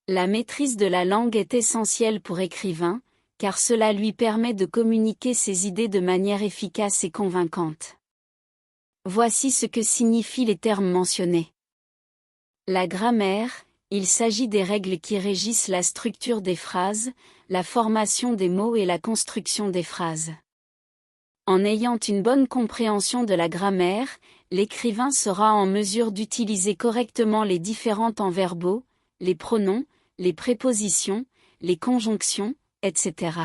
La maîtrise de la langue est essentielle pour écrivain, car cela lui permet de communiquer ses idées de manière efficace et convaincante. Voici ce que signifient les termes mentionnés. La grammaire, il s'agit des règles qui régissent la structure des phrases, la formation des mots et la construction des phrases. En ayant une bonne compréhension de la grammaire, l'écrivain sera en mesure d'utiliser correctement les différents temps verbaux, les pronoms, les prépositions, les conjonctions, etc.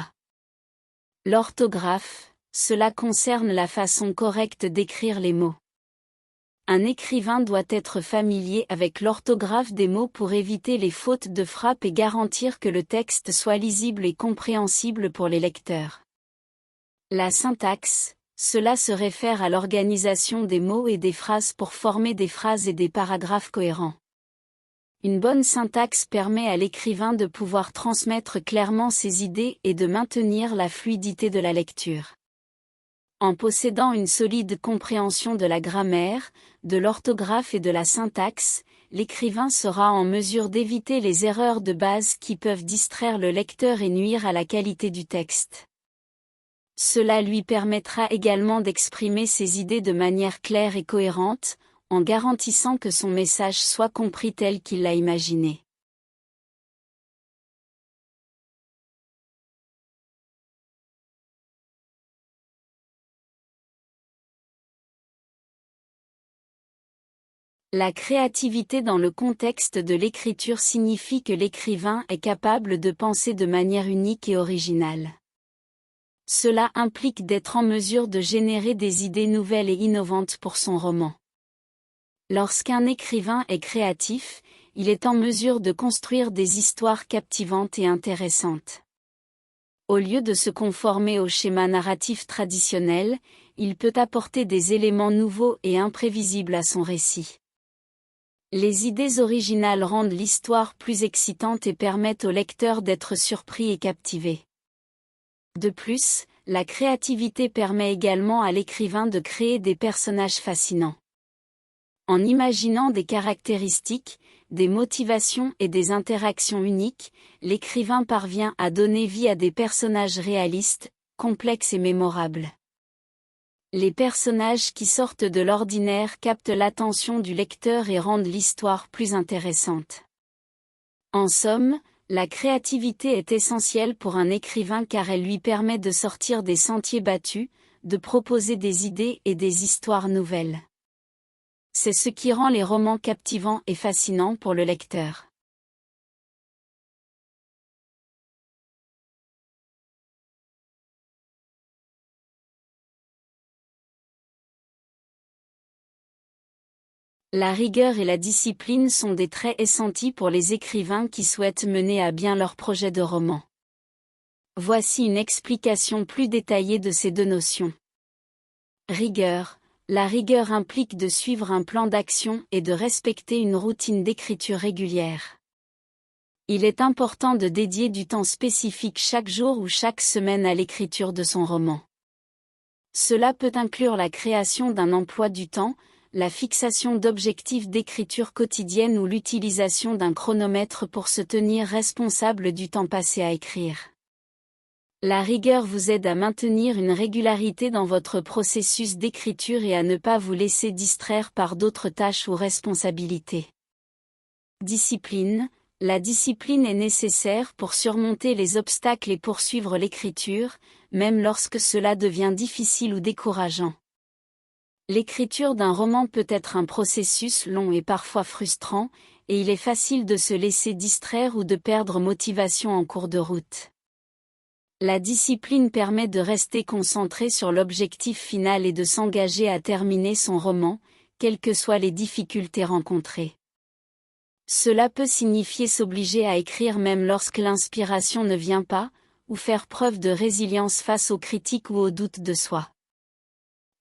L'orthographe, cela concerne la façon correcte d'écrire les mots. Un écrivain doit être familier avec l'orthographe des mots pour éviter les fautes de frappe et garantir que le texte soit lisible et compréhensible pour les lecteurs. La syntaxe, cela se réfère à l'organisation des mots et des phrases pour former des phrases et des paragraphes cohérents. Une bonne syntaxe permet à l'écrivain de pouvoir transmettre clairement ses idées et de maintenir la fluidité de la lecture. En possédant une solide compréhension de la grammaire, de l'orthographe et de la syntaxe, l'écrivain sera en mesure d'éviter les erreurs de base qui peuvent distraire le lecteur et nuire à la qualité du texte. Cela lui permettra également d'exprimer ses idées de manière claire et cohérente, en garantissant que son message soit compris tel qu'il l'a imaginé. La créativité dans le contexte de l'écriture signifie que l'écrivain est capable de penser de manière unique et originale. Cela implique d'être en mesure de générer des idées nouvelles et innovantes pour son roman. Lorsqu'un écrivain est créatif, il est en mesure de construire des histoires captivantes et intéressantes. Au lieu de se conformer au schéma narratif traditionnel, il peut apporter des éléments nouveaux et imprévisibles à son récit. Les idées originales rendent l'histoire plus excitante et permettent au lecteur d'être surpris et captivé. De plus, la créativité permet également à l'écrivain de créer des personnages fascinants. En imaginant des caractéristiques, des motivations et des interactions uniques, l'écrivain parvient à donner vie à des personnages réalistes, complexes et mémorables. Les personnages qui sortent de l'ordinaire captent l'attention du lecteur et rendent l'histoire plus intéressante. En somme, la créativité est essentielle pour un écrivain car elle lui permet de sortir des sentiers battus, de proposer des idées et des histoires nouvelles. C'est ce qui rend les romans captivants et fascinants pour le lecteur. La rigueur et la discipline sont des traits essentiels pour les écrivains qui souhaitent mener à bien leur projet de roman. Voici une explication plus détaillée de ces deux notions. Rigueur. La rigueur implique de suivre un plan d'action et de respecter une routine d'écriture régulière. Il est important de dédier du temps spécifique chaque jour ou chaque semaine à l'écriture de son roman. Cela peut inclure la création d'un emploi du temps, la fixation d'objectifs d'écriture quotidienne ou l'utilisation d'un chronomètre pour se tenir responsable du temps passé à écrire. La rigueur vous aide à maintenir une régularité dans votre processus d'écriture et à ne pas vous laisser distraire par d'autres tâches ou responsabilités. Discipline. La discipline est nécessaire pour surmonter les obstacles et poursuivre l'écriture, même lorsque cela devient difficile ou décourageant. L'écriture d'un roman peut être un processus long et parfois frustrant, et il est facile de se laisser distraire ou de perdre motivation en cours de route. La discipline permet de rester concentré sur l'objectif final et de s'engager à terminer son roman, quelles que soient les difficultés rencontrées. Cela peut signifier s'obliger à écrire même lorsque l'inspiration ne vient pas, ou faire preuve de résilience face aux critiques ou aux doutes de soi.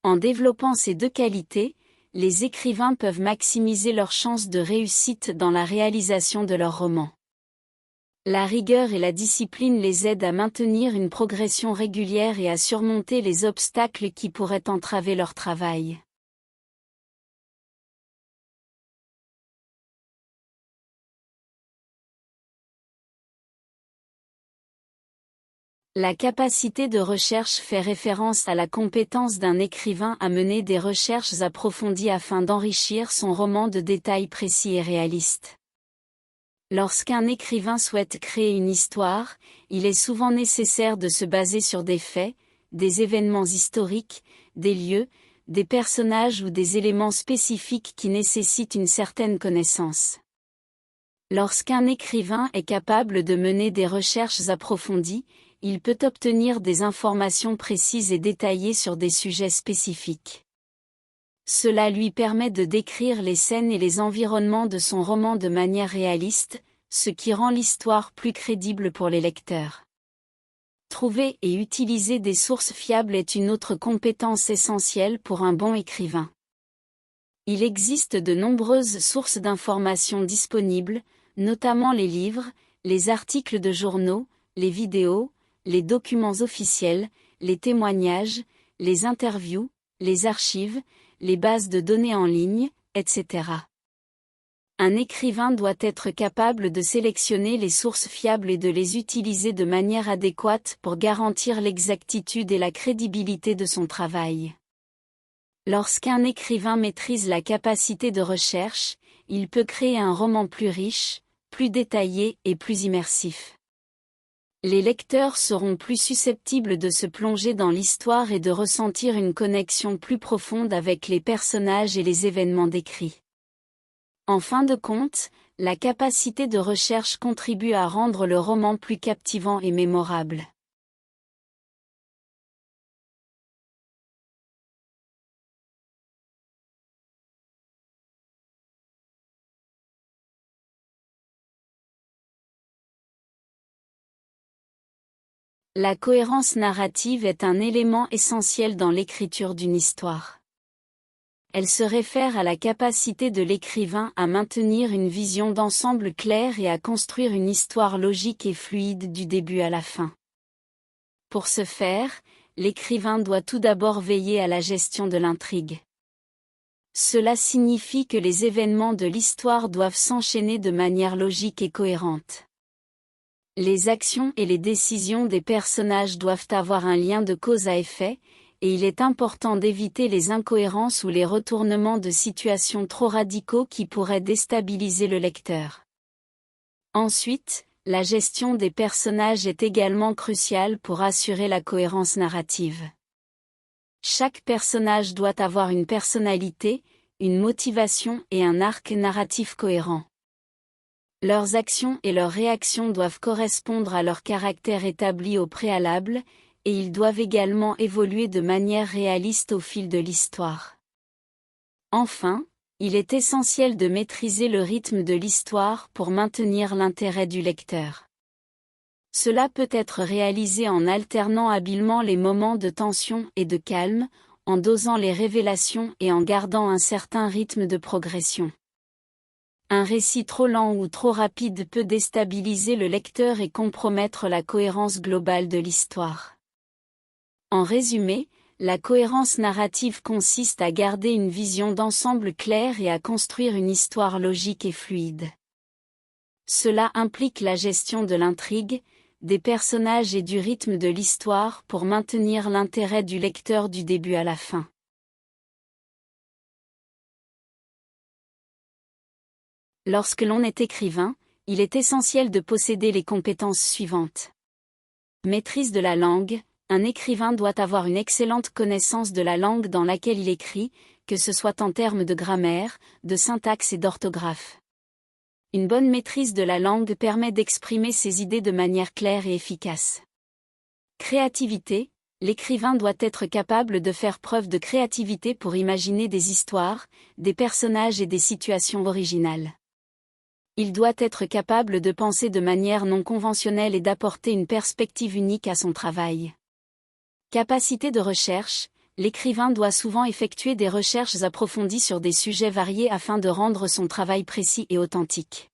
En développant ces deux qualités, les écrivains peuvent maximiser leurs chances de réussite dans la réalisation de leur roman. La rigueur et la discipline les aident à maintenir une progression régulière et à surmonter les obstacles qui pourraient entraver leur travail. La capacité de recherche fait référence à la compétence d'un écrivain à mener des recherches approfondies afin d'enrichir son roman de détails précis et réalistes. Lorsqu'un écrivain souhaite créer une histoire, il est souvent nécessaire de se baser sur des faits, des événements historiques, des lieux, des personnages ou des éléments spécifiques qui nécessitent une certaine connaissance. Lorsqu'un écrivain est capable de mener des recherches approfondies, il peut obtenir des informations précises et détaillées sur des sujets spécifiques. Cela lui permet de décrire les scènes et les environnements de son roman de manière réaliste, ce qui rend l'histoire plus crédible pour les lecteurs. Trouver et utiliser des sources fiables est une autre compétence essentielle pour un bon écrivain. Il existe de nombreuses sources d'informations disponibles, notamment les livres, les articles de journaux, les vidéos, les documents officiels, les témoignages, les interviews, les archives, les bases de données en ligne, etc. Un écrivain doit être capable de sélectionner les sources fiables et de les utiliser de manière adéquate pour garantir l'exactitude et la crédibilité de son travail. Lorsqu'un écrivain maîtrise la capacité de recherche, il peut créer un roman plus riche, plus détaillé et plus immersif. Les lecteurs seront plus susceptibles de se plonger dans l'histoire et de ressentir une connexion plus profonde avec les personnages et les événements décrits. En fin de compte, la capacité de recherche contribue à rendre le roman plus captivant et mémorable. La cohérence narrative est un élément essentiel dans l'écriture d'une histoire. Elle se réfère à la capacité de l'écrivain à maintenir une vision d'ensemble claire et à construire une histoire logique et fluide du début à la fin. Pour ce faire, l'écrivain doit tout d'abord veiller à la gestion de l'intrigue. Cela signifie que les événements de l'histoire doivent s'enchaîner de manière logique et cohérente. Les actions et les décisions des personnages doivent avoir un lien de cause à effet, et il est important d'éviter les incohérences ou les retournements de situation trop radicaux qui pourraient déstabiliser le lecteur. Ensuite, la gestion des personnages est également cruciale pour assurer la cohérence narrative. Chaque personnage doit avoir une personnalité, une motivation et un arc narratif cohérent. Leurs actions et leurs réactions doivent correspondre à leur caractère établi au préalable, et ils doivent également évoluer de manière réaliste au fil de l'histoire. Enfin, il est essentiel de maîtriser le rythme de l'histoire pour maintenir l'intérêt du lecteur. Cela peut être réalisé en alternant habilement les moments de tension et de calme, en dosant les révélations et en gardant un certain rythme de progression. Un récit trop lent ou trop rapide peut déstabiliser le lecteur et compromettre la cohérence globale de l'histoire. En résumé, la cohérence narrative consiste à garder une vision d'ensemble claire et à construire une histoire logique et fluide. Cela implique la gestion de l'intrigue, des personnages et du rythme de l'histoire pour maintenir l'intérêt du lecteur du début à la fin. Lorsque l'on est écrivain, il est essentiel de posséder les compétences suivantes. Maîtrise de la langue. Un écrivain doit avoir une excellente connaissance de la langue dans laquelle il écrit, que ce soit en termes de grammaire, de syntaxe et d'orthographe. Une bonne maîtrise de la langue permet d'exprimer ses idées de manière claire et efficace. Créativité. L'écrivain doit être capable de faire preuve de créativité pour imaginer des histoires, des personnages et des situations originales. Il doit être capable de penser de manière non conventionnelle et d'apporter une perspective unique à son travail. Capacité de recherche. L'écrivain doit souvent effectuer des recherches approfondies sur des sujets variés afin de rendre son travail précis et authentique.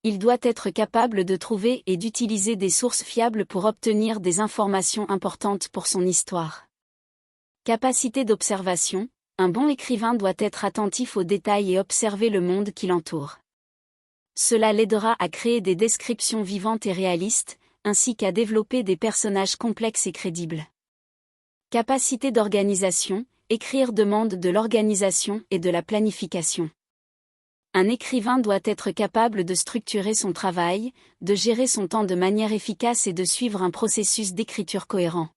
Il doit être capable de trouver et d'utiliser des sources fiables pour obtenir des informations importantes pour son histoire. Capacité d'observation. Un bon écrivain doit être attentif aux détails et observer le monde qui l'entoure. Cela l'aidera à créer des descriptions vivantes et réalistes, ainsi qu'à développer des personnages complexes et crédibles. Capacité d'organisation, écrire demande de l'organisation et de la planification. Un écrivain doit être capable de structurer son travail, de gérer son temps de manière efficace et de suivre un processus d'écriture cohérent.